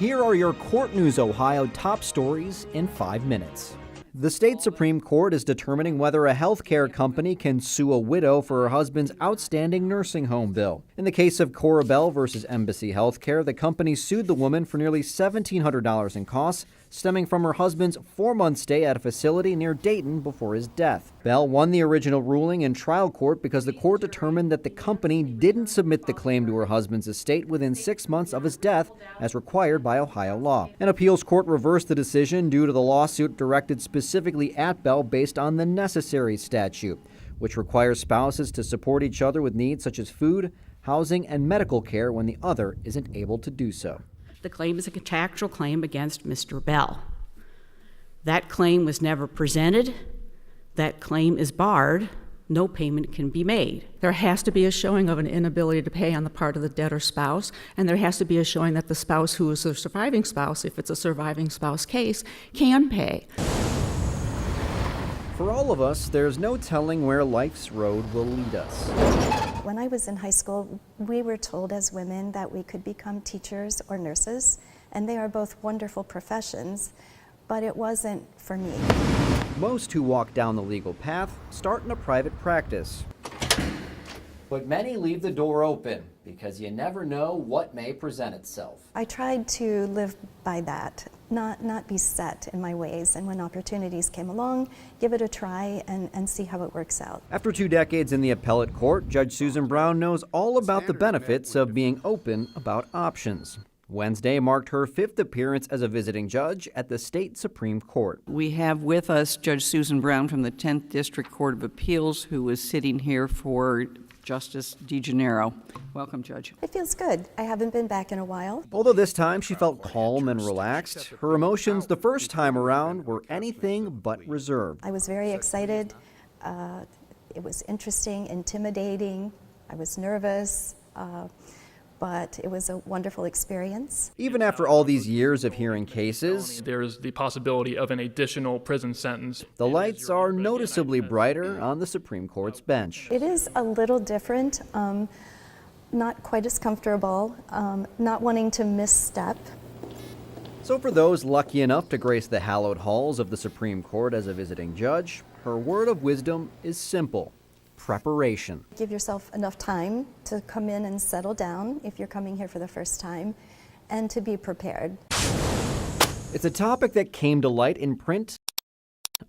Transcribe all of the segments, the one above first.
Here are your Court News Ohio top stories in 5 minutes. The state Supreme Court is determining whether a healthcare company can sue a widow for her husband's outstanding nursing home bill. In the case of Cora Bell versus Embassy Healthcare, the company sued the woman for nearly $1,700 in costs stemming from her husband's 4-month stay at a facility near Dayton before his death. Bell won the original ruling in trial court because the court determined that the company didn't submit the claim to her husband's estate within 6 months of his death, as required by Ohio law. An appeals court reversed the decision due to the lawsuit directed specifically at Bell based on the necessary statute, which requires spouses to support each other with needs such as food, housing, and medical care when the other isn't able to do so. The claim is a contractual claim against Mr. Bell. That claim was never presented. That claim is barred. No payment can be made. There has to be a showing of an inability to pay on the part of the debtor spouse, and there has to be a showing that the spouse who is the surviving spouse, if it's a surviving spouse case, can pay. For all of us, there's no telling where life's road will lead us. When I was in high school, we were told as women that we could become teachers or nurses, and they are both wonderful professions, but it wasn't for me. Most who walk down the legal path start in a private practice. But many leave the door open because you never know what may present itself. I tried to live by that, not be set in my ways, and when opportunities came along, give it a try and see how it works out. After 2 decades in the appellate court, Judge Susan Brown knows all about the benefits of being open about options. Wednesday marked her 5th appearance as a visiting judge at the state Supreme Court. We have with us Judge Susan Brown from the 10th District Court of Appeals, who is sitting here for Justice DeGennaro. Welcome, Judge. It feels good. I haven't been back in a while. Although this time she felt calm and relaxed, her emotions the first time around were anything but reserved. I was very excited. It was interesting, intimidating. I was nervous. But it was a wonderful experience. Even after all these years of hearing cases, there's the possibility of an additional prison sentence. The lights are noticeably brighter on the Supreme Court's bench. It is a little different, not quite as comfortable, not wanting to misstep. So for those lucky enough to grace the hallowed halls of the Supreme Court as a visiting judge, her word of wisdom is simple: preparation. Give yourself enough time to come in and settle down if you're coming here for the first time, and to be prepared. It's a topic that came to light in print,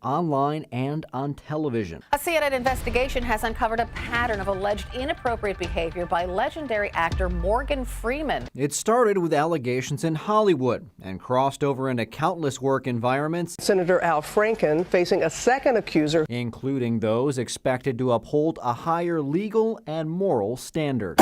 online, and on television. A CNN investigation has uncovered a pattern of alleged inappropriate behavior by legendary actor Morgan Freeman. It started with allegations in Hollywood and crossed over into countless work environments. Senator Al Franken facing a second accuser, including those expected to uphold a higher legal and moral standard.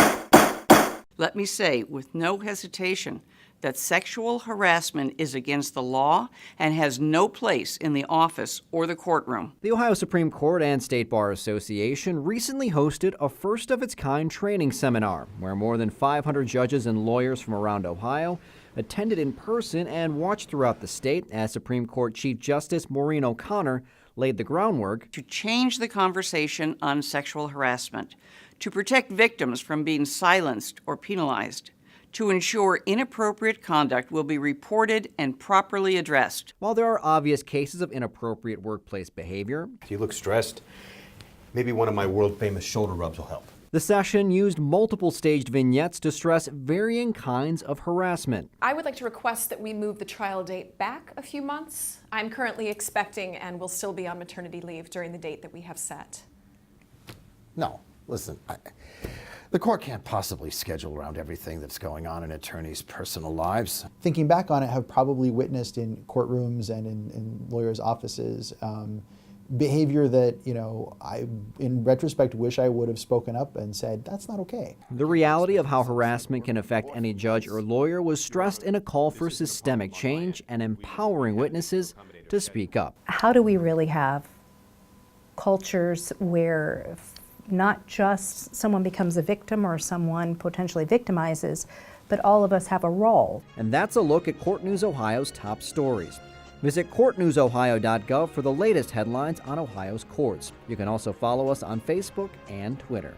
Let me say with no hesitation that sexual harassment is against the law and has no place in the office or the courtroom. The Ohio Supreme Court and State Bar Association recently hosted a first-of-its-kind training seminar where more than 500 judges and lawyers from around Ohio attended in person and watched throughout the state as Supreme Court Chief Justice Maureen O'Connor laid the groundwork to change the conversation on sexual harassment, to protect victims from being silenced or penalized, to ensure inappropriate conduct will be reported and properly addressed. While there are obvious cases of inappropriate workplace behavior, if you look stressed, maybe one of my world-famous shoulder rubs will help. The session used multiple staged vignettes to stress varying kinds of harassment. I would like to request that we move the trial date back a few months. I'm currently expecting and will still be on maternity leave during the date that we have set. No, listen, the court can't possibly schedule around everything that's going on in attorneys' personal lives. Thinking back on it, have probably witnessed in courtrooms and in lawyers' offices behavior that, I, in retrospect, wish I would have spoken up and said, that's not okay. The reality of how harassment can affect any judge or lawyer was stressed in a call for systemic change and empowering witnesses to speak up. How do we really have cultures where not just someone becomes a victim or someone potentially victimizes, but all of us have a role? And that's a look at Court News Ohio's top stories. Visit courtnewsohio.gov for the latest headlines on Ohio's courts. You can also follow us on Facebook and Twitter.